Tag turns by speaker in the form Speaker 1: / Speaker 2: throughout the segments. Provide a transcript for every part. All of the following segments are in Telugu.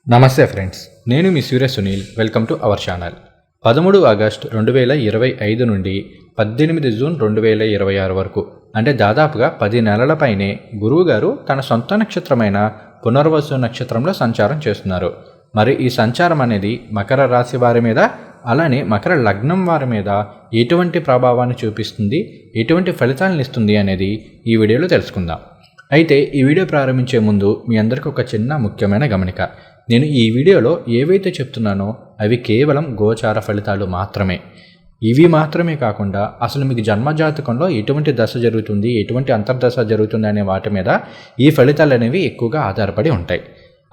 Speaker 1: నమస్తే ఫ్రెండ్స్, నేను మీ Surya Sunil. Welcome to our channel. 13 August 2025 నుండి 18 జూన్ 2026 వరకు అంటే దాదాపుగా 10 నెలల పైనే గురువుగారు తన సొంత నక్షత్రమైన పునర్వసు నక్షత్రంలో సంచారం చేస్తున్నారు. మరి ఈ సంచారం అనేది మకర రాశి వారి మీద, అలానే మకర లగ్నం వారి మీద ఎటువంటి ప్రభావాన్ని చూపిస్తుంది, ఎటువంటి ఫలితాలను ఇస్తుంది అనేది ఈ వీడియోలో తెలుసుకుందాం. అయితే ఈ వీడియో ప్రారంభించే ముందు మీ అందరికీ ఒక చిన్న ముఖ్యమైన గమనిక. నేను ఈ వీడియోలో ఏవైతే చెప్తున్నానో అవి కేవలం గోచార ఫలితాలు మాత్రమే. ఇవి మాత్రమే కాకుండా అసలు మీకు జన్మజాతకంలో ఎటువంటి దశ జరుగుతుంది, ఎటువంటి అంతర్దశ జరుగుతుంది అనే వాటి మీద ఈ ఫలితాలు అనేవి ఎక్కువగా ఆధారపడి ఉంటాయి.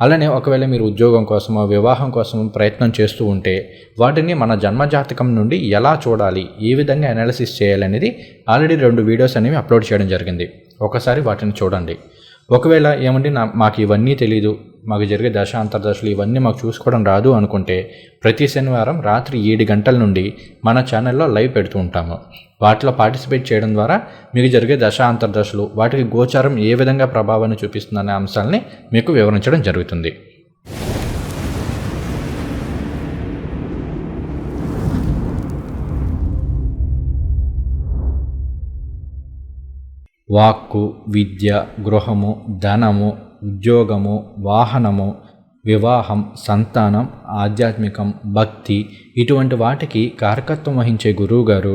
Speaker 1: అలానే ఒకవేళ మీరు ఉద్యోగం కోసమో వివాహం కోసమో ప్రయత్నం చేస్తూ ఉంటే వాటిని మన జన్మజాతకం నుండి ఎలా చూడాలి, ఏ విధంగా అనాలిసిస్ చేయాలనేది ఆల్రెడీ 2 వీడియోస్ అనేవి అప్లోడ్ చేయడం జరిగింది. ఒకసారి వాటిని చూడండి. ఒకవేళ ఏమంటే మాకు ఇవన్నీ తెలీదు, మాకు జరిగే దశ అంతర్దశలు ఇవన్నీ మాకు చూసుకోవడం రాదు అనుకుంటే ప్రతి శనివారం రాత్రి 7 గంటల నుండి మన ఛానల్లో లైవ్ పెడుతూ ఉంటాము. వాటిలో పార్టిసిపేట్ చేయడం ద్వారా మీకు జరిగే దశ అంతర్దశలు, వాటికి గోచారం ఏ విధంగా ప్రభావాన్ని చూపిస్తుందనే అంశాలని మీకు వివరించడం జరుగుతుంది. వాక్కు, విద్య, గృహము, ధనము, ఉద్యోగము, వాహనము, వివాహం, సంతానం, ఆధ్యాత్మికం, భక్తి ఇటువంటి వాటికి కారకత్వం వహించే గురువుగారు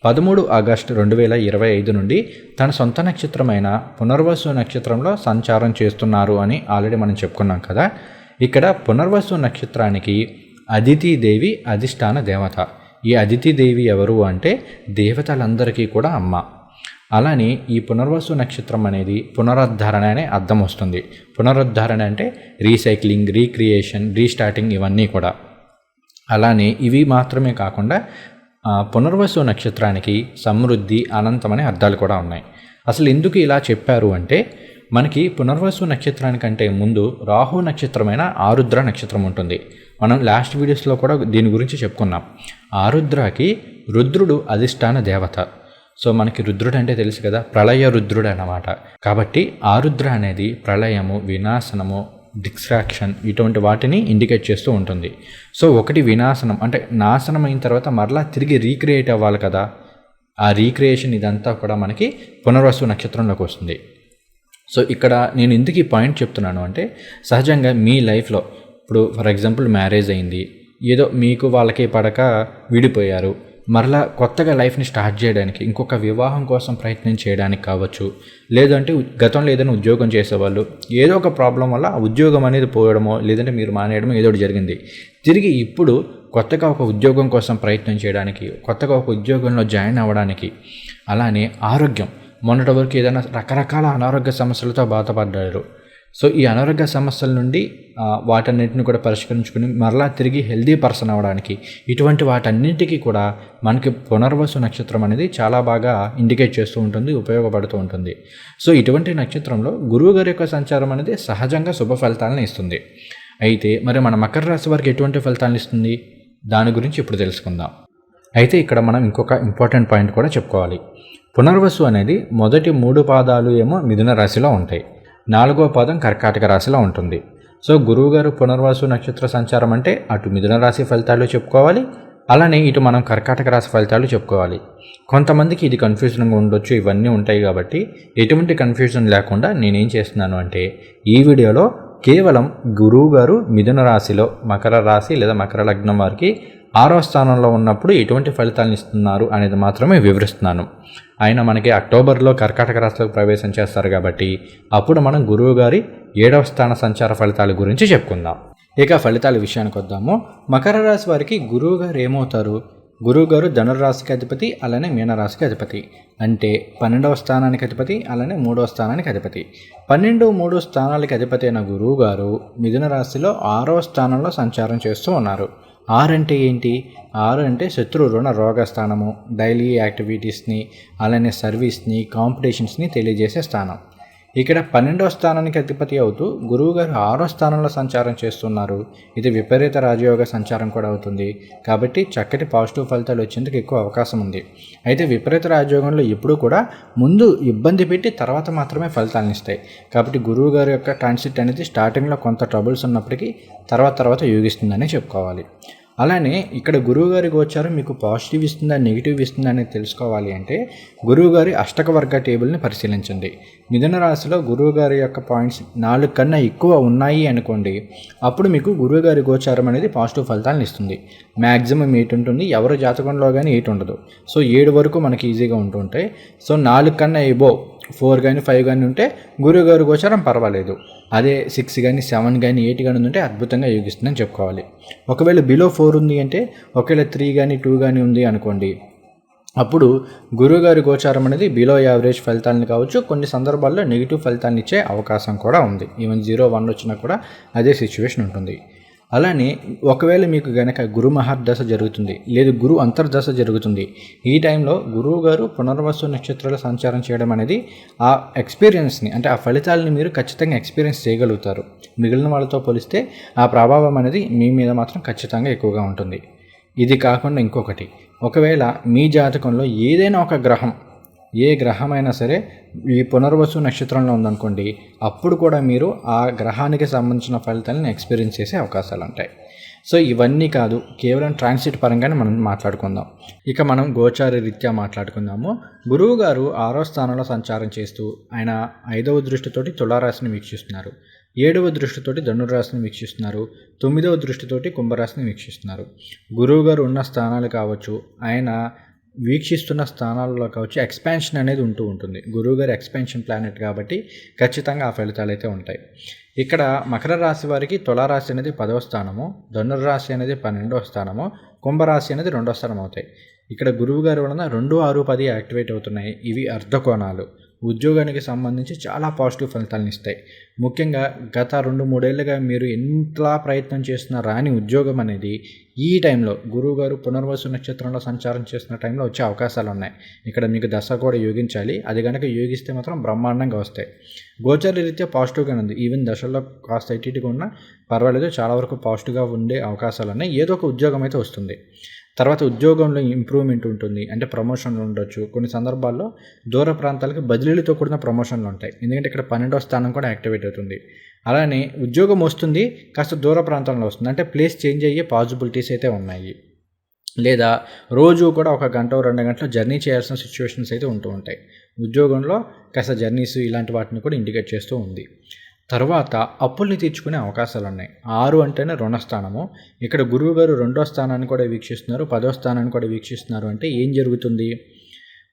Speaker 1: 13 ఆగస్టు 2025 నుండి తన సొంత నక్షత్రమైన పునర్వసు నక్షత్రంలో సంచారం చేస్తున్నారు అని ఆల్రెడీ మనం చెప్పుకున్నాం కదా. ఇక్కడ పునర్వసు నక్షత్రానికి అదితిదేవి అధిష్టాన దేవత. ఈ అదితిదేవి ఎవరు అంటే దేవతలందరికీ కూడా అమ్మ. అలానే ఈ పునర్వసు నక్షత్రం అనేది పునరుద్ధరణ అనే అర్థం వస్తుంది. పునరుద్ధరణ అంటే రీసైక్లింగ్, రీక్రియేషన్, రీస్టార్టింగ్ ఇవన్నీ కూడా. అలానే ఇవి మాత్రమే కాకుండా పునర్వసు నక్షత్రానికి సమృద్ధి, అనంతం అనే అర్థాలు కూడా ఉన్నాయి. అసలు ఎందుకు ఇలా చెప్పారు అంటే మనకి పునర్వసు నక్షత్రానికంటే ముందు రాహు నక్షత్రమైన ఆరుద్ర నక్షత్రం ఉంటుంది. మనం లాస్ట్ వీడియోస్లో కూడా దీని గురించి చెప్పుకున్నాం. ఆరుద్రకి రుద్రుడు అధిష్టాన దేవత. సో మనకి రుద్రుడు అంటే తెలుసు కదా, ప్రళయ రుద్రుడు అన్నమాట. కాబట్టి ఆరుద్ర అనేది ప్రళయము, వినాశనము, డిస్ట్రాక్షన్ ఇటువంటి వాటిని ఇండికేట్ చేస్తూ ఉంటుంది. సో ఒకటి వినాశనం అంటే నాశనం అయిన తర్వాత మరలా తిరిగి రీక్రియేట్ అవ్వాలి కదా, ఆ రీక్రియేషన్ ఇదంతా కూడా మనకి పునర్వసు నక్షత్రంలోకి వస్తుంది. సో ఇక్కడ నేను ఎందుకు ఈ పాయింట్ చెప్తున్నాను అంటే సహజంగా మీ లైఫ్లో ఇప్పుడు ఫర్ ఎగ్జాంపుల్ మ్యారేజ్ అయింది, ఏదో మీకు వాళ్ళకి పడక విడిపోయారు, మరలా కొత్తగా లైఫ్ని స్టార్ట్ చేయడానికి ఇంకొక వివాహం కోసం ప్రయత్నం చేయడానికి కావచ్చు, లేదంటే గతంలో ఏదైనా ఉద్యోగం చేసేవాళ్ళు ఏదో ఒక ప్రాబ్లం వల్ల ఆ ఉద్యోగం అనేది పోవడమో లేదంటే మీరు మానేయడమో ఏదో ఒకటి జరిగింది. తిరిగి ఇప్పుడు కొత్తగా ఒక ఉద్యోగం కోసం ప్రయత్నం చేయడానికి, కొత్తగా ఒక ఉద్యోగంలో జాయిన్ అవ్వడానికి, అలానే ఆరోగ్యం, మొన్నటి వరకు ఏదైనా రకరకాల అనారోగ్య సమస్యలతో బాధపడ్డారు. సో ఈ అనారోగ్య సమస్యల నుండి వాటన్నిటిని కూడా పరిష్కరించుకుని మరలా తిరిగి హెల్దీ పర్సన్ అవ్వడానికి, ఇటువంటి వాటన్నిటికీ కూడా మనకి పునర్వసు నక్షత్రం అనేది చాలా బాగా ఇండికేట్ చేస్తూ ఉంటుంది, ఉపయోగపడుతూ ఉంటుంది. సో ఇటువంటి నక్షత్రంలో గురువు గారి యొక్క సంచారం అనేది సహజంగా శుభ ఫలితాలను ఇస్తుంది. అయితే మరి మన మకర రాశి వారికి ఎటువంటి ఫలితాలను ఇస్తుంది, దాని గురించి ఇప్పుడు తెలుసుకుందాం. అయితే ఇక్కడ మనం ఇంకొక ఇంపార్టెంట్ పాయింట్ కూడా చెప్పుకోవాలి. పునర్వసు అనేది మొదటి 3 పాదాలు ఏమో మిథున రాశిలో ఉంటాయి, 4వ పాదం కర్కాటక రాశిలో ఉంటుంది. సో గురువుగారు పునర్వసు నక్షత్ర సంచారం అంటే అటు మిథున రాశి ఫలితాలు చెప్పుకోవాలి, అలానే ఇటు మనం కర్కాటక రాశి ఫలితాలు చెప్పుకోవాలి. కొంతమందికి ఇది కన్ఫ్యూజన్గా ఉండొచ్చు, ఇవన్నీ ఉంటాయి. కాబట్టి ఎటువంటి కన్ఫ్యూజన్ లేకుండా నేనేం చేస్తున్నాను అంటే ఈ వీడియోలో కేవలం గురువుగారు మిథున రాశిలో, మకర రాశి లేదా మకర లగ్నం వారికి 6వ స్థానంలో ఉన్నప్పుడు ఎటువంటి ఫలితాలను ఇస్తున్నారు అనేది మాత్రమే వివరిస్తున్నాను. ఆయన మనకి అక్టోబర్లో కర్కాటక రాశిలోకి ప్రవేశం చేస్తారు కాబట్టి అప్పుడు మనం గురువు గారి 7వ స్థాన సంచార ఫలితాల గురించి చెప్పుకుందాం. ఇక ఫలితాల విషయానికి వద్దాము. మకర రాశి వారికి గురువు గారు ఏమవుతారు? గురువు గారు ధనుర్రాశికి అధిపతి, అలానే మీనరాశికి అధిపతి. అంటే 12వ స్థానానికి అధిపతి, అలానే 3వ స్థానానికి అధిపతి. 12, 3 స్థానాలకి అధిపతి అయిన గురువు గారు మిథున రాశిలో 6వ స్థానంలో సంచారం చేస్తూ ఉన్నారు. 6 అంటే ఏంటి? 6 అంటే శత్రు రుణ రోగ స్థానము, డైలీ యాక్టివిటీస్ని, అలానే సర్వీస్ని, కాంపిటీషన్స్ని తెలియజేసే స్థానం. ఇక్కడ 12వ స్థానానికి అధిపతి అవుతూ గురువుగారు 6వ స్థానంలో సంచారం చేస్తున్నారు. ఇది విపరీత రాజయోగ సంచారం కూడా అవుతుంది. కాబట్టి చక్కటి పాజిటివ్ ఫలితాలు వచ్చేందుకు ఎక్కువ అవకాశం ఉంది. అయితే విపరీత రాజయోగంలో ఎప్పుడూ కూడా ముందు ఇబ్బంది పెట్టి తర్వాత మాత్రమే ఫలితాలను ఇస్తాయి. కాబట్టి గురువుగారి యొక్క ట్రాన్సిట్ అనేది స్టార్టింగ్లో కొంత ట్రబుల్స్ ఉన్నప్పటికీ తర్వాత యోగిస్తుందని చెప్పుకోవాలి. అలానే ఇక్కడ గురువుగారి గోచారం మీకు పాజిటివ్ ఇస్తుందా నెగిటివ్ ఇస్తుందా అనేది తెలుసుకోవాలి అంటే గురువుగారి అష్టక వర్గ టేబుల్ని పరిశీలించండి. మిథున రాశిలో గురువుగారి యొక్క పాయింట్స్ 4 కన్నా ఎక్కువ ఉన్నాయి అనుకోండి, అప్పుడు మీకు గురువుగారి గోచారం అనేది పాజిటివ్ ఫలితాలను ఇస్తుంది. మ్యాక్సిమం 8 ఉంటుంది, ఎవరి జాతకంలో కానీ 8 ఉండదు. సో 7 వరకు మనకి ఈజీగా ఉంటుంటాయి. సో 4 కన్నా ఎబో 4 కానీ 5 కానీ ఉంటే గురువుగారి గోచారం పర్వాలేదు. అదే 6 కానీ 7 కానీ 8 కానీ ఉంటే అద్భుతంగా యోగిస్తుందని చెప్పుకోవాలి. ఒకవేళ బిలో 4 ఉంది అంటే, ఒకవేళ 3 కానీ 2 కానీ ఉంది అనుకోండి, అప్పుడు గురువుగారి గోచారం అనేది బిలో యావరేజ్ ఫలితాలను కావచ్చు, కొన్ని సందర్భాల్లో నెగిటివ్ ఫలితాలను ఇచ్చే అవకాశం కూడా ఉంది. ఈవెన్ 0, 1 వచ్చినా కూడా అదే సిచ్యువేషన్ ఉంటుంది. అలానే ఒకవేళ మీకు గనక గురు మహర్దశ జరుగుతుంది, లేదు గురు అంతర్దశ జరుగుతుంది, ఈ టైంలో గురువు గారు పునర్వసు నక్షత్రాల సంచారం చేయడం అనేది ఆ ఎక్స్పీరియన్స్ని, అంటే ఆ ఫలితాలని మీరు ఖచ్చితంగా ఎక్స్పీరియన్స్ చేయగలుగుతారు. మిగిలిన వాళ్ళతో పోలిస్తే ఆ ప్రభావం అనేది మీ మీద మాత్రం ఖచ్చితంగా ఎక్కువగా ఉంటుంది. ఇది కాకుండా ఇంకొకటి, ఒకవేళ మీ జాతకంలో ఏదైనా ఒక గ్రహం, ఏ గ్రహమైనా సరే ఈ పునర్వసు నక్షత్రంలో ఉందనుకోండి, అప్పుడు కూడా మీరు ఆ గ్రహానికి సంబంధించిన ఫలితాలను ఎక్స్పీరియన్స్ చేసే అవకాశాలు ఉంటాయి. సో ఇవన్నీ కాదు, కేవలం ట్రాన్సిట్ పరంగానే మనం మాట్లాడుకుందాం. ఇక మనం గోచార రీత్యా మాట్లాడుకుందాము. గురువు గారు 6వ స్థానంలో సంచారం చేస్తూ ఆయన 5వ దృష్టితోటి తులారాశిని వీక్షిస్తున్నారు, 7వ దృష్టితోటి ధనురాశిని వీక్షిస్తున్నారు, 9వ దృష్టితోటి కుంభరాశిని వీక్షిస్తున్నారు. గురువు గారు ఉన్న స్థానాలు కావచ్చు, ఆయన వీక్షిస్తున్న స్థానాల్లో కావచ్చు ఎక్స్పాన్షన్ అనేది ఉంటుంది. గురువుగారి ఎక్స్పాన్షన్ ప్లానెట్ కాబట్టి ఖచ్చితంగా ఆ ఫలితాలు అయితే ఉంటాయి. ఇక్కడ మకర రాశి వారికి తులారాశి అనేది 10వ స్థానము, ధనుర్రాశి అనేది 12వ స్థానము, కుంభరాశి అనేది 2వ స్థానం అవుతాయి. ఇక్కడ గురువుగారి వలన 2, 6, 10 యాక్టివేట్ అవుతున్నాయి. ఇవి అర్ధకోణాలు. ఉద్యోగానికి సంబంధించి చాలా పాజిటివ్ ఫలితాలను ఇస్తాయి. ముఖ్యంగా గత 2-3 ఏళ్ళుగా మీరు ఎంతలా ప్రయత్నం చేస్తున్న రాని ఉద్యోగం అనేది ఈ టైంలో గురువుగారు పునర్వసు నక్షత్రంలో సంచారం చేస్తున్న టైంలో వచ్చే అవకాశాలు ఉన్నాయి. ఇక్కడ మీకు దశ కూడా యోగించాలి. అది కనుక యోగిస్తే మాత్రం బ్రహ్మాండంగా వస్తాయి. గోచర రీత్యా పాజిటివ్గా ఉంది. ఈవెన్ దశల్లో కాస్త ఇటీగా ఉన్నా పర్వాలేదు, చాలా వరకు పాజిటివ్గా ఉండే అవకాశాలు ఉన్నాయి. ఏదో ఒక ఉద్యోగం అయితే వస్తుంది. తర్వాత ఉద్యోగంలో ఇంప్రూవ్మెంట్ ఉంటుంది, అంటే ప్రమోషన్లు ఉండొచ్చు. కొన్ని సందర్భాల్లో దూర ప్రాంతాలకు బదిలీలతో కూడిన ప్రమోషన్లు ఉంటాయి, ఎందుకంటే ఇక్కడ 12వ స్థానం కూడా యాక్టివేట్ అవుతుంది. అలానే ఉద్యోగం వస్తుంది, కాస్త దూర ప్రాంతంలో వస్తుంది, అంటే ప్లేస్ చేంజ్ అయ్యే పాసిబిలిటీస్ అయితే ఉన్నాయి. లేదా రోజు కూడా 1 గంట 2 గంటలు జర్నీ చేయాల్సిన సిచ్యువేషన్స్ అయితే ఉంటాయి. ఉద్యోగంలో కాస్త జర్నీస్ ఇలాంటి వాటిని కూడా ఇండికేట్ చేస్తూ ఉంది. తర్వాత అప్పుల్ని తీర్చుకునే అవకాశాలు ఉన్నాయి. 6 అంటేనే రుణస్థానము. ఇక్కడ గురువుగారు 2వ స్థానాన్ని కూడా వీక్షిస్తున్నారు, 10వ స్థానాన్ని కూడా వీక్షిస్తున్నారు. అంటే ఏం జరుగుతుంది?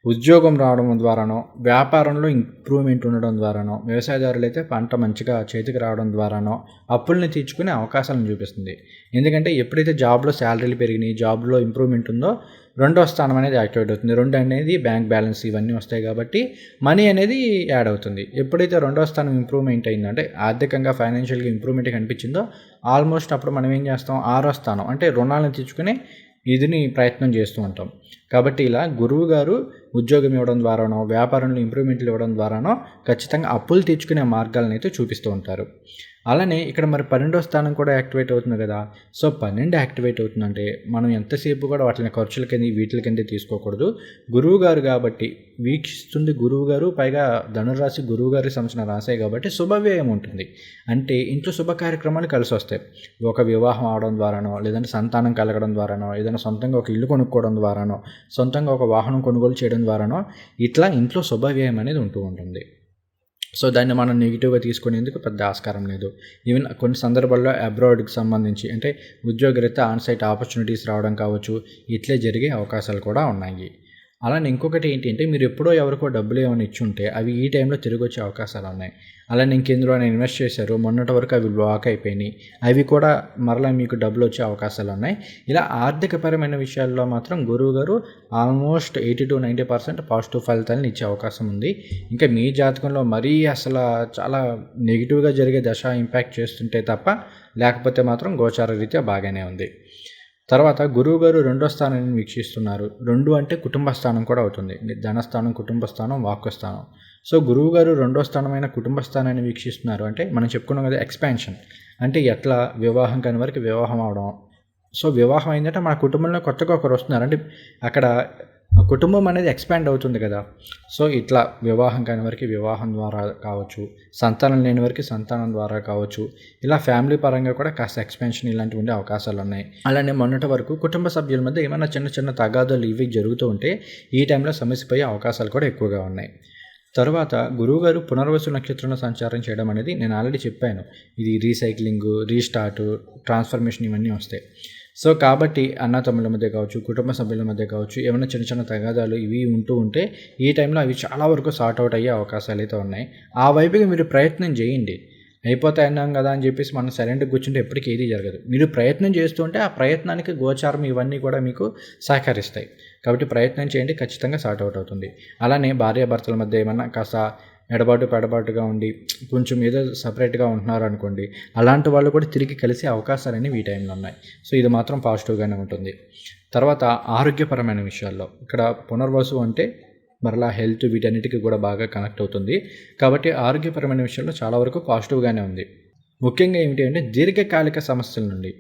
Speaker 1: ఉద్యోగం రావడం ద్వారానో, వ్యాపారంలో ఇంప్రూవ్మెంట్ ఉండడం ద్వారానో, వ్యవసాయదారులు అయితే పంట మంచిగా చేతికి రావడం ద్వారానో అప్పుల్ని తీర్చుకునే అవకాశాలను చూపిస్తుంది. ఎందుకంటే ఎప్పుడైతే జాబ్లో శాలరీలు పెరిగినాయి, జాబ్లో ఇంప్రూవ్మెంట్ ఉందో 2వ స్థానం అనేది యాక్టివేట్ అవుతుంది. 2 అనేది బ్యాంక్ బ్యాలెన్స్ ఇవన్నీ వస్తాయి కాబట్టి మనీ అనేది యాడ్ అవుతుంది. ఎప్పుడైతే 2వ స్థానం ఇంప్రూవ్మెంట్ అయిందో, అంటే ఆర్థికంగా ఫైనాన్షియల్గా ఇంప్రూవ్మెంట్ కనిపించిందో, ఆల్మోస్ట్ అప్పుడు మనం ఏం చేస్తాం, 6వ స్థానం అంటే రుణాలను తీర్చుకునే ఇదిని ప్రయత్నం చేస్తూ ఉంటాం. కాబట్టి ఇలా గురువు గారు ఉద్యోగం ఇవ్వడం ద్వారానో, వ్యాపారంలో ఇంప్రూవ్మెంట్లు ఇవ్వడం ద్వారానో ఖచ్చితంగా అప్పులు తీర్చుకునే మార్గాలను అయితే చూపిస్తూ ఉంటారు. అలానే ఇక్కడ మరి 12వ స్థానం కూడా యాక్టివేట్ అవుతుంది కదా. సో 12 యాక్టివేట్ అవుతుందంటే మనం ఎంతసేపు కూడా వాటిని ఖర్చుల కింద వీటిల కింద తీసుకోకూడదు. గురువు గారు కాబట్టి వీక్షిస్తుంది గురువు గారు, పైగా ధనురాశి గురువు గారికి సంబంధించిన రాశే కాబట్టి శుభవ్యయం ఉంటుంది. అంటే ఇంట్లో శుభ కార్యక్రమాలు కలిసి వస్తాయి. ఒక వివాహం అవడం ద్వారానో, లేదంటే సంతానం కలగడం ద్వారానో, ఏదైనా సొంతంగా ఒక ఇల్లు కొనుక్కోవడం ద్వారానో, సొంతంగా ఒక వాహనం కొనుగోలు చేయడం ద్వారానో ఇట్లా ఇంట్లో శుభవ్యయం అనేది ఉంటుంది. సో దాన్ని మనం నెగిటివ్గా తీసుకునేందుకు పెద్ద ఆస్కారం లేదు. ఈవెన్ కొన్ని సందర్భాల్లో అబ్రాడ్కి సంబంధించి, అంటే ఉద్యోగరీత్యా ఆన్సైట్ ఆపర్చునిటీస్ రావడం కావచ్చు, ఇట్లే జరిగే అవకాశాలు కూడా ఉన్నాయి. అలానే ఇంకొకటి ఏంటంటే, మీరు ఎప్పుడో ఎవరికో డబ్బులు ఏమైనా ఇచ్చుంటే అవి ఈ టైంలో తిరిగి వచ్చే అవకాశాలు ఉన్నాయి. అలానే ఇంకెందులోనే ఇన్వెస్ట్ చేశారు, మొన్నటి వరకు అవి బ్లాక్ అయిపోయినాయి, అవి కూడా మరలా మీకు డబ్బులు వచ్చే అవకాశాలు ఉన్నాయి. ఇలా ఆర్థికపరమైన విషయాల్లో మాత్రం గురువు గారు ఆల్మోస్ట్ 80-90% పాజిటివ్ ఫలితాలను ఇచ్చే అవకాశం ఉంది. ఇంకా మీ జాతకంలో మరీ అసలు చాలా నెగిటివ్గా జరిగే దశ ఇంపాక్ట్ చేస్తుంటే తప్ప, లేకపోతే మాత్రం గోచార రీత్యా బాగానే ఉంది. తర్వాత గురువుగారు 2వ స్థానాన్ని వీక్షిస్తున్నారు. 2 అంటే కుటుంబ స్థానం కూడా అవుతుంది. ధనస్థానం, కుటుంబ స్థానం, వాక్కు స్థానం. సో గురువుగారు 2వ స్థానమైన కుటుంబ స్థానాన్ని వీక్షిస్తున్నారు అంటే మనం చెప్పుకున్నాం కదా, ఎక్స్పాన్షన్. అంటే ఎట్లా వివాహం కాని వారికి వివాహం అవడం. సో వివాహం అయిందంటే మన కుటుంబంలో కొత్తగా ఒకరు వస్తున్నారు అంటే అక్కడ కుటుంబం అనేది ఎక్స్పాండ్ అవుతుంది కదా. సో ఇట్లా వివాహం కాని వారికి వివాహం ద్వారా కావచ్చు, సంతానం లేని వారికి సంతానం ద్వారా కావచ్చు, ఇలా ఫ్యామిలీ పరంగా కూడా కాస్త ఎక్స్పాన్షన్ ఇలాంటివి ఉండే అవకాశాలు ఉన్నాయి. అలానే మొన్నటి వరకు కుటుంబ సభ్యుల మధ్య ఏమైనా చిన్న చిన్న తగాదాలు ఇవి జరుగుతూ ఉంటే ఈ టైంలో సమస్యపోయే అవకాశాలు కూడా ఎక్కువగా ఉన్నాయి. తర్వాత గురువుగారు పునర్వసు నక్షత్రంలో సంచారం చేయడం అనేది నేను ఆల్రెడీ చెప్పాను. ఇది రీసైక్లింగ్, రీస్టార్ట్, ట్రాన్స్ఫర్మేషన్ ఇవన్నీ వస్తాయి. సో కాబట్టి అన్నతమ్ముల మధ్య కావచ్చు, కుటుంబ సభ్యుల మధ్య కావచ్చు, ఏమైనా చిన్న చిన్న తగాదాలు ఇవి ఉంటూ ఉంటే ఈ టైంలో అవి చాలా వరకు సార్ట్ అవుట్ అయ్యే అవకాశాలు అయితే ఉన్నాయి. ఆ వైపుకి మీరు ప్రయత్నం చేయండి. అయిపోతాయి అన్నాం కదా అని చెప్పేసి మనం సైలెంట్గా కూర్చుంటే ఎప్పటికీ ఏది జరగదు. మీరు ప్రయత్నం చేస్తుంటే ఆ ప్రయత్నానికి గోచారం ఇవన్నీ కూడా మీకు సహకరిస్తాయి. కాబట్టి ప్రయత్నం చేయండి, ఖచ్చితంగా సార్ట్ అవుట్ అవుతుంది. అలానే భార్యాభర్తల మధ్య ఏమన్నా కాస్త పెడబాటుగా ఉండి కొంచెం ఏదో సపరేట్గా ఉంటున్నారు అనుకోండి, అలాంటి వాళ్ళు కూడా తిరిగి కలిసే అవకాశాలన్నీ ఈ టైంలో ఉన్నాయి. సో ఇది మాత్రం పాజిటివ్గానే ఉంటుంది. తర్వాత ఆరోగ్యపరమైన విషయాల్లో ఇక్కడ పునర్వసు అంటే మరలా హెల్త్ వీటన్నిటికీ కూడా బాగా కనెక్ట్ అవుతుంది. కాబట్టి ఆరోగ్యపరమైన విషయంలో చాలా వరకు పాజిటివ్గానే ఉంది. ముఖ్యంగా ఏమిటి అంటే దీర్ఘకాలిక సమస్యల నుండి,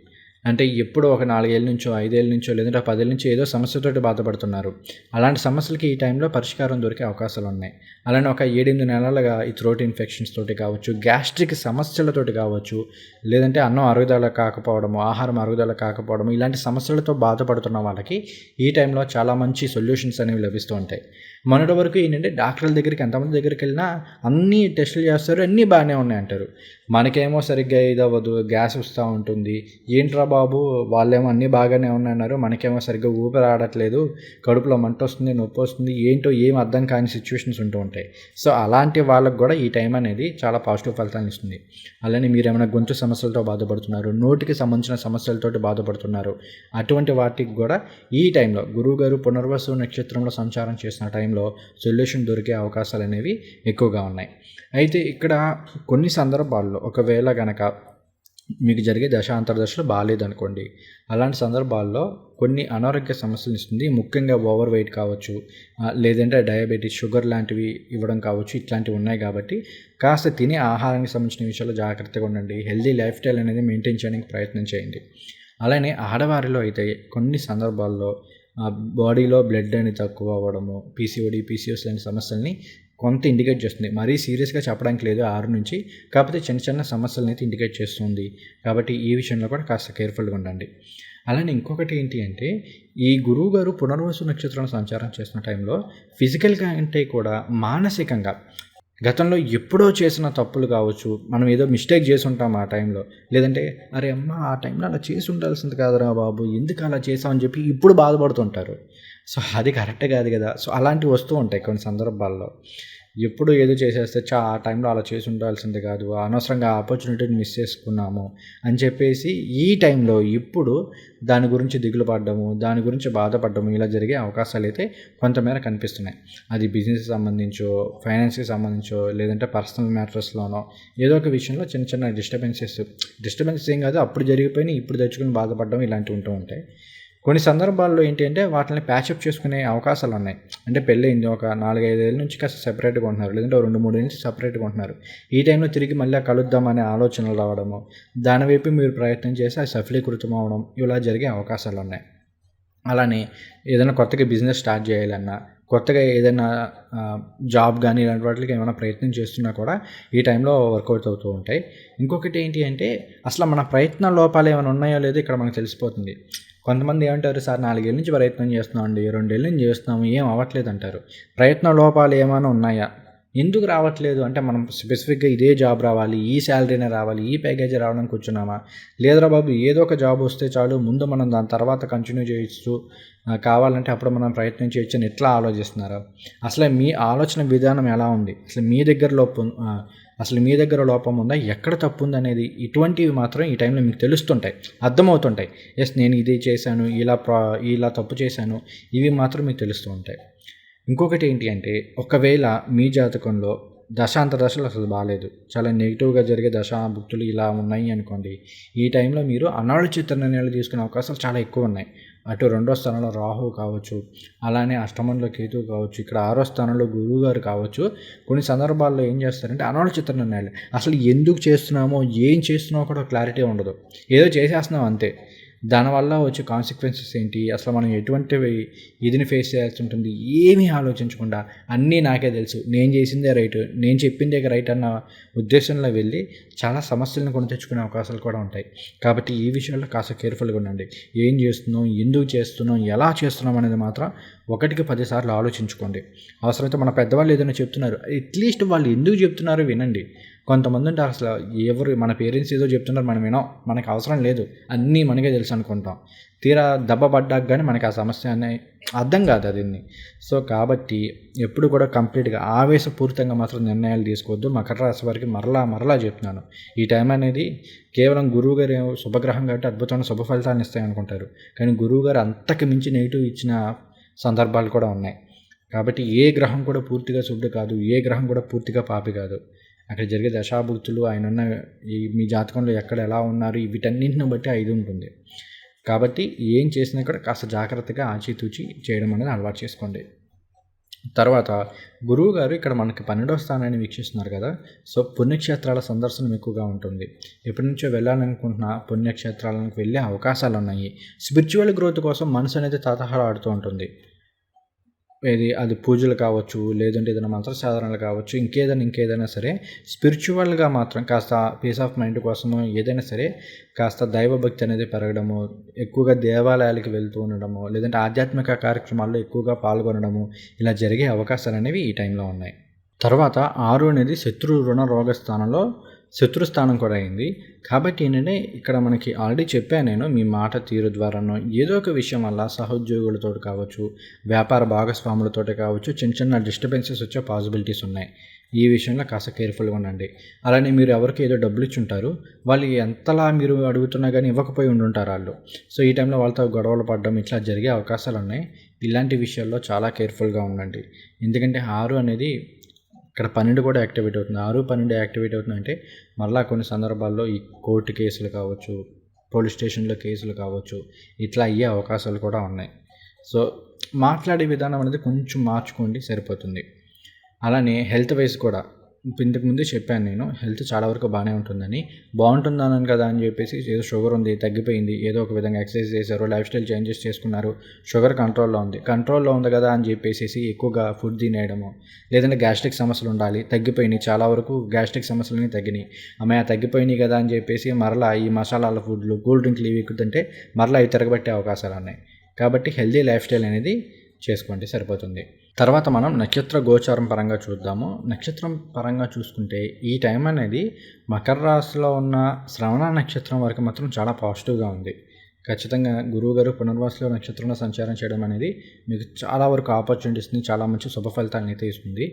Speaker 1: అంటే ఎప్పుడో ఒక 4 ఏళ్ళ నుంచో, 5 ఏళ్ళ నుంచో, లేదంటే 10 ఏళ్ళ నుంచో ఏదో సమస్యతోటి బాధపడుతున్నారు. అలాంటి సమస్యలకి ఈ టైంలో పరిష్కారం దొరికే అవకాశాలు ఉన్నాయి. అలానే ఒక 7-8 నెలలుగా ఈ థ్రోట్ ఇన్ఫెక్షన్స్ తోటి కావచ్చు, గ్యాస్ట్రిక్ సమస్యలతోటి కావచ్చు, లేదంటే అన్నం అరుగుదల కాకపోవడము, ఆహారం అరుగుదల కాకపోవడము, ఇలాంటి సమస్యలతో బాధపడుతున్న వాళ్ళకి ఈ టైంలో చాలా మంచి సొల్యూషన్స్ అనేవి లభిస్తూ ఉంటాయి. మొన్నటి వరకు ఏంటంటే డాక్టర్ల దగ్గరికి ఎంతమంది దగ్గరికి వెళ్ళినా అన్నీ టెస్టులు చేస్తారు, అన్నీ బాగానే ఉన్నాయి అంటారు. మనకేమో సరిగ్గా ఇది అవ్వదు, గ్యాస్ వస్తూ ఉంటుంది. ఏంట్రా బాబు, వాళ్ళేమో అన్నీ బాగానే ఉన్నాయన్నారు, మనకేమో సరిగ్గా ఊపిరి ఆడట్లేదు, కడుపులో మంట వస్తుంది, నొప్పి వస్తుంది, ఏంటో ఏం అర్థం కాని సిచ్యువేషన్స్ ఉంటూ ఉంటాయి. సో అలాంటి వాళ్ళకు కూడా ఈ టైం అనేది చాలా పాజిటివ్ ఫలితాలను ఇస్తుంది. అలానే మీరు ఏమైనా గొంతు సమస్యలతో బాధపడుతున్నారు, నోటికి సంబంధించిన సమస్యలతో బాధపడుతున్నారు, అటువంటి వాటికి కూడా ఈ టైంలో గురువుగారు పునర్వసు నక్షత్రంలో సంచారం చేసిన టైంలో సొల్యూషన్ దొరికే అవకాశాలు అనేవి ఎక్కువగా ఉన్నాయి. అయితే ఇక్కడ కొన్ని సందర్భాల్లో ఒకవేళ కనుక మీకు జరిగే దశాంతర్దశలో బాగాలేదనుకోండి, అలాంటి సందర్భాల్లో కొన్ని అనారోగ్య సమస్యలు ఇస్తుంది. ముఖ్యంగా ఓవర్ వెయిట్ కావచ్చు, లేదంటే డయాబెటీస్, షుగర్ లాంటివి ఇవ్వడం కావచ్చు, ఇట్లాంటివి ఉన్నాయి. కాబట్టి కాస్త తినే ఆహారానికి సంబంధించిన విషయాల్లో జాగ్రత్తగా ఉండండి. హెల్దీ లైఫ్ స్టైల్ అనేది మెయింటైన్ చేయడానికి ప్రయత్నం చేయండి. అలానే ఆడవారిలో అయితే కొన్ని సందర్భాల్లో బాడీలో బ్లడ్ అనేది తక్కువ అవ్వడము, పీసీఓడి, పీసీఓఎస్ లాంటి సమస్యల్ని కొంత ఇండికేట్ చేస్తుంది. మరీ సీరియస్గా చెప్పడానికి లేదు 6 నుంచి, కాకపోతే చిన్న చిన్న సమస్యలను అయితే ఇండికేట్ చేస్తుంది. కాబట్టి ఈ విషయంలో కూడా కాస్త కేర్ఫుల్గా ఉండండి. అలానే ఇంకొకటి ఏంటి అంటే ఈ గురువుగారు పునర్వసు నక్షత్రంలో సంచారం చేస్తున్న టైంలో ఫిజికల్గా అంటే కూడా మానసికంగా గతంలో ఎప్పుడో చేసిన తప్పులు కావచ్చు, మనం ఏదో మిస్టేక్ చేసి ఉంటాం ఆ టైంలో, లేదంటే అరే అమ్మ ఆ టైంలో అలా చేసి ఉండాల్సింది కాదురా బాబు, ఎందుకు అలా చేసామని చెప్పి ఇప్పుడు బాధపడుతుంటారు. సో అది కరెక్ట్ కాదు కదా. సో అలాంటివి వస్తూ ఉంటాయి కొన్ని సందర్భాల్లో. ఎప్పుడు ఏదో చేసేస్తే ఆ టైంలో అలా చేసి ఉండాల్సింది కాదు, అనవసరంగా ఆపర్చునిటీని మిస్ చేసుకున్నాము అని చెప్పేసి ఈ టైంలో ఇప్పుడు దాని గురించి దిగులు పడ్డము, దాని గురించి బాధపడ్డము, ఇలా జరిగే అవకాశాలు అయితే కొంతమేర కనిపిస్తున్నాయి. అది బిజినెస్కి సంబంధించో, ఫైనాన్స్కి సంబంధించో, లేదంటే పర్సనల్ మ్యాటర్స్లోనో ఏదో ఒక విషయంలో చిన్న చిన్న డిస్టర్బెన్సెస్ ఏం కాదు, అప్పుడు జరిగిపోయినా ఇప్పుడు తెచ్చుకుని బాధపడడం ఇలాంటివి ఉంటూ ఉంటాయి. కొన్ని సందర్భాల్లో ఏంటి అంటే వాటిని ప్యాచప్ చేసుకునే అవకాశాలు ఉన్నాయి. అంటే పెళ్ళయింది, ఒక 4-5 ఏళ్ళ నుంచి కాస్త సెపరేట్గా ఉంటున్నారు, లేదంటే 2-3 ఏళ్ళ నుంచి సెపరేట్గా ఉంటున్నారు. ఈ టైంలో తిరిగి మళ్ళీ కలుద్దామనే ఆలోచనలు రావడము, దానివైపు మీరు ప్రయత్నం చేసి అది సఫలీకృతం అవ్వడం, ఇలా జరిగే అవకాశాలు ఉన్నాయి. అలానే ఏదైనా కొత్తగా బిజినెస్ స్టార్ట్ చేయాలన్నా, కొత్తగా ఏదైనా జాబ్ కానీ ఇలాంటి వాటికి ఏమైనా ప్రయత్నం చేస్తున్నా కూడా ఈ టైంలో వర్కౌట్ అవుతూ ఉంటాయి. ఇంకొకటి ఏంటి అంటే అసలు మన ప్రయత్న లోపాలు ఏమైనా ఉన్నాయో లేదో ఇక్కడ మనకు తెలిసిపోతుంది. కొంతమంది ఏమంటారు, సార్ 4 ఏళ్ళ నుంచి ప్రయత్నం చేస్తున్నామండి, 2 ఏళ్ళ నుంచి చేస్తున్నాము, ఏం అవ్వట్లేదు అంటారు. ప్రయత్న లోపాలు ఏమైనా ఉన్నాయా? ఎందుకు రావట్లేదు అంటే మనం స్పెసిఫిక్గా ఇదే జాబ్ రావాలి, ఈ శాలరీనే రావాలి, ఈ ప్యాకేజీ రావడానికి కూర్చున్నామా? లేదురా బాబు, ఏదో ఒక జాబ్ వస్తే చాలు, ముందు మనం దాని తర్వాత కంటిన్యూ చేయొచ్చు, కావాలంటే అప్పుడు మనం ప్రయత్నం చేయొచ్చు అని ఎట్లా ఆలోచిస్తున్నారు? అసలు మీ ఆలోచన విధానం ఎలా ఉంది? అసలు మీ దగ్గర లోపం ఉందా, ఎక్కడ తప్పు ఉంది అనేది ఇటువంటివి మాత్రం ఈ టైంలో మీకు తెలుస్తుంటాయి, అర్థమవుతుంటాయి. ఎస్ నేను ఇది చేశాను, ఇలా తప్పు చేశాను, ఇవి మాత్రం మీకు తెలుస్తూ ఉంటాయి. ఇంకొకటి ఏంటి అంటే ఒకవేళ మీ జాతకంలో దశలు అసలు బాగాలేదు, చాలా నెగిటివ్గా జరిగే దశాభుక్తులు ఇలా ఉన్నాయి అనుకోండి, ఈ టైంలో మీరు అనాలోచిత నిర్ణయాలు తీసుకునే అవకాశాలు చాలా ఎక్కువ ఉన్నాయి. అటు 2వ స్థానంలో రాహు కావచ్చు, అలానే అష్టమంలో కేతువు కావచ్చు, ఇక్కడ 6వ స్థానంలో గురువు గారు కావచ్చు. కొన్ని సందర్భాల్లో ఏం చేస్తారంటే అనాలోచిత నిర్ణయాలు, అసలు ఎందుకు చేస్తున్నామో ఏం చేస్తున్నామో కూడా క్లారిటీ ఉండదు, ఏదో చేసేస్తున్నాం అంతే. దానివల్ల వచ్చే కాన్సిక్వెన్సెస్ ఏంటి, అసలు మనం ఎటువంటి ఇదిని ఫేస్ చేయాల్సి ఉంటుంది, ఏమీ ఆలోచించకుండా అన్నీ నాకే తెలుసు, నేను చేసిందే రైట్, నేను చెప్పిందే రైట్ అన్న ఉద్దేశంలో వెళ్ళి చాలా సమస్యలను కొని తెచ్చుకునే అవకాశాలు కూడా ఉంటాయి. కాబట్టి ఈ విషయంలో కాస్త కేర్ఫుల్గా ఉండండి. ఏం చేస్తున్నాం, ఎందుకు చేస్తున్నాం, ఎలా చేస్తున్నాం అనేది మాత్రం 1కి 10 సార్లు ఆలోచించుకోండి. అవసరమైతే మన పెద్దవాళ్ళు ఏదైనా చెప్తున్నారు, అట్లీస్ట్ వాళ్ళు ఎందుకు చెప్తున్నారో వినండి. కొంతమంది అంటే అసలు ఎవరు మన పేరెంట్స్ ఏదో చెప్తున్నారు మనం వినాం, మనకు అవసరం లేదు, అన్నీ మనకే తెలుసు అనుకుంటాం. తీరా దెబ్బ పడ్డాక కానీ మనకి ఆ సమస్య అనేది అర్థం కాదు అదిన్ని. సో కాబట్టి ఎప్పుడు కూడా కంప్లీట్గా ఆవేశపూరితంగా మాత్రం నిర్ణయాలు తీసుకోవద్దు. మకర రాశి వారికి మరలా చెప్తున్నాను, ఈ టైం అనేది కేవలం గురువుగారు శుభగ్రహం కాబట్టి అద్భుతమైన శుభ ఫలితాలను ఇస్తాయి అనుకుంటారు, కానీ గురువుగారు అంతకు మించి నెగిటివ్ ఇచ్చిన సందర్భాలు కూడా ఉన్నాయి. కాబట్టి ఏ గ్రహం కూడా పూర్తిగా శుభుడు కాదు, ఏ గ్రహం కూడా పూర్తిగా పాపి కాదు. అక్కడ జరిగే దశాభుక్తులు, ఆయన ఉన్న మీ జాతకంలో ఎక్కడ ఎలా ఉన్నారు, వీటన్నింటిని బట్టి ఇది ఉంటుంది. కాబట్టి ఏం చేసినా కూడా కాస్త జాగ్రత్తగా ఆచితూచి చేయడం అనేది అలవాటు చేసుకోండి. తర్వాత గురువు గారు ఇక్కడ మనకి 12వ స్థానాన్ని వీక్షిస్తున్నారు కదా, సో పుణ్యక్షేత్రాల సందర్శనం ఎక్కువగా ఉంటుంది. ఎప్పటి నుంచో వెళ్ళాలనుకుంటున్న పుణ్యక్షేత్రాలకు వెళ్ళే అవకాశాలు ఉన్నాయి. స్పిరిచువల్ గ్రోత్ కోసం మనసు అనేది తహతహలాడుతూ ఉంటుంది. అది పూజలు కావచ్చు, లేదంటే ఏదైనా మంత్ర సాధనలు కావచ్చు, ఇంకేదైనా సరే స్పిరిచువల్గా మాత్రం కాస్త పీస్ ఆఫ్ మైండ్ కోసము ఏదైనా సరే కాస్త దైవభక్తి అనేది పెరగడము, ఎక్కువగా దేవాలయాలకు వెళ్తూ ఉండడము, లేదంటే ఆధ్యాత్మిక కార్యక్రమాల్లో ఎక్కువగా పాల్గొనడము, ఇలా జరిగే అవకాశాలు అనేవి ఈ టైంలో ఉన్నాయి. తర్వాత 6 అనేది శత్రు రుణ రోగ స్థానంలో శత్రుస్థానం కూడా అయింది. కాబట్టి ఏంటంటే ఇక్కడ మనకి ఆల్రెడీ చెప్పాను నేను, మీ మాట తీరు ద్వారానో ఏదో ఒక విషయం వల్ల సహోద్యోగులతో కావచ్చు, వ్యాపార భాగస్వాములతో కావచ్చు, చిన్న డిస్టర్బెన్సెస్ వచ్చే పాసిబిలిటీస్ ఉన్నాయి. ఈ విషయంలో కాస్త కేర్ఫుల్గా ఉండండి. అలానే మీరు ఎవరికి ఏదో డబ్బులు ఇచ్చి ఉంటారు, వాళ్ళు ఎంతలా మీరు అడుగుతున్నా కానీ ఇవ్వకపోయి ఉండుంటారు వాళ్ళు. సో ఈ టైంలో వాళ్ళతో గొడవలు పడడం ఇట్లా జరిగే అవకాశాలు ఉన్నాయి. ఇలాంటి విషయాల్లో చాలా కేర్ఫుల్గా ఉండండి. ఎందుకంటే 6 అనేది ఇక్కడ 12 కూడా యాక్టివేట్ అవుతుంది. 6, 12 యాక్టివేట్ అవుతుందంటే మళ్ళీ కొన్ని సందర్భాల్లో ఈ కోర్టు కేసులు కావచ్చు, పోలీస్ స్టేషన్లో కేసులు కావచ్చు, ఇట్లా అయ్యే అవకాశాలు కూడా ఉన్నాయి. సో మాట్లాడే విధానం అనేది కొంచెం మార్చుకోండి, సరిపోతుంది. అలానే హెల్త్ వైజ్ కూడా ఇంతకుముందు చెప్పాను నేను, హెల్త్ చాలా వరకు బాగానే ఉంటుందని. బాగుంటుందన్నాను కదా అని చెప్పేసి ఏదో షుగర్ ఉంది, తగ్గిపోయింది, ఏదో ఒక విధంగా ఎక్సర్సైజ్ చేశారు, లైఫ్ స్టైల్ చేంజెస్ చేసుకున్నారు, షుగర్ కంట్రోల్లో ఉంది కదా అని చెప్పేసి ఎక్కువగా ఫుడ్ తినేయడము, లేదంటే గ్యాస్ట్రిక్ సమస్యలు ఉండాలి, తగ్గిపోయినాయి, చాలా వరకు గ్యాస్ట్రిక్ సమస్యలని తగ్గినాయి, అమ్మాయి తగ్గిపోయినాయి కదా అని చెప్పేసి మరలా ఈ మసాలాల ఫుడ్లు, కూల్ డ్రింక్లు ఇవి ఎక్కుతుంటే మరలా అవి తిరగబట్టే అవకాశాలు ఉన్నాయి. కాబట్టి హెల్దీ లైఫ్ స్టైల్ అనేది చేసుకోండి, సరిపోతుంది. తర్వాత మనం నక్షత్ర గోచారం పరంగా చూద్దాము. నక్షత్రం పరంగా చూసుకుంటే ఈ టైం అనేది మకర రాశిలో ఉన్న శ్రవణ నక్షత్రం వరకు మాత్రం చాలా పాజిటివ్గా ఉంది. ఖచ్చితంగా గురువుగారు పునర్వాసులో నక్షత్రంలో సంచారం చేయడం అనేది మీకు చాలా వరకు ఆపర్చునిటీస్ని, చాలా మంచి శుభ ఫలితాలను అయితే ఇస్తుంది.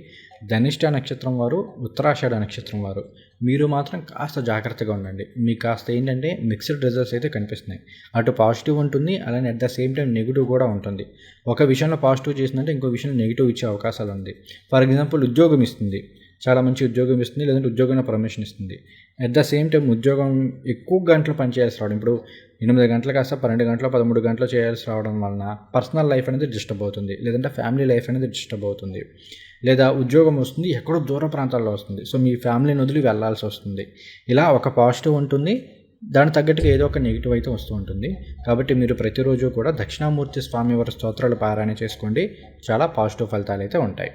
Speaker 1: ధనిష్ట నక్షత్రం వారు, ఉత్తరాషాఢ నక్షత్రం వారు మీరు మాత్రం కాస్త జాగ్రత్తగా ఉండండి. మీకు కాస్త ఏంటంటే మిక్స్డ్ రిజల్ట్స్ అయితే కనిపిస్తున్నాయి. అటు పాజిటివ్ ఉంటుంది, అలానే at the same time negative కూడా ఉంటుంది. ఒక విషయంలో పాజిటివ్ చేసిందంటే ఇంకో విషయంలో నెగిటివ్ ఇచ్చే అవకాశాలు ఉంది. ఫర్ ఎగ్జాంపుల్ ఉద్యోగం ఇస్తుంది, చాలా మంచి ఉద్యోగం ఇస్తుంది, లేదంటే ఉద్యోగంలో ప్రమోషన్ ఇస్తుంది. అట్ ద సేమ్ టైం ఉద్యోగం ఎక్కువ గంటలు పనిచేయాల్సి రావడం, ఇప్పుడు 8 గంటలు కాస్త 12 గంటలు 13 గంటలు చేయాల్సి రావడం వలన పర్సనల్ లైఫ్ అనేది డిస్టర్బ్ అవుతుంది, లేదంటే ఫ్యామిలీ లైఫ్ అనేది డిస్టర్బ్ అవుతుంది. లేదా ఉద్యోగం వస్తుంది, ఎక్కడో దూర ప్రాంతాల్లో వస్తుంది, సో మీ ఫ్యామిలీని వదిలి వెళ్ళాల్సి వస్తుంది. ఇలా ఒక పాజిటివ్ ఉంటుంది, దానికి తగ్గట్టుగా ఏదో ఒక నెగిటివ్ అయితే వస్తూ ఉంటుంది. కాబట్టి మీరు ప్రతిరోజు కూడా దక్షిణామూర్తి స్వామివారి స్తోత్రాలు పారాయణ చేసుకోండి, చాలా పాజిటివ్ ఫలితాలు అయితే ఉంటాయి.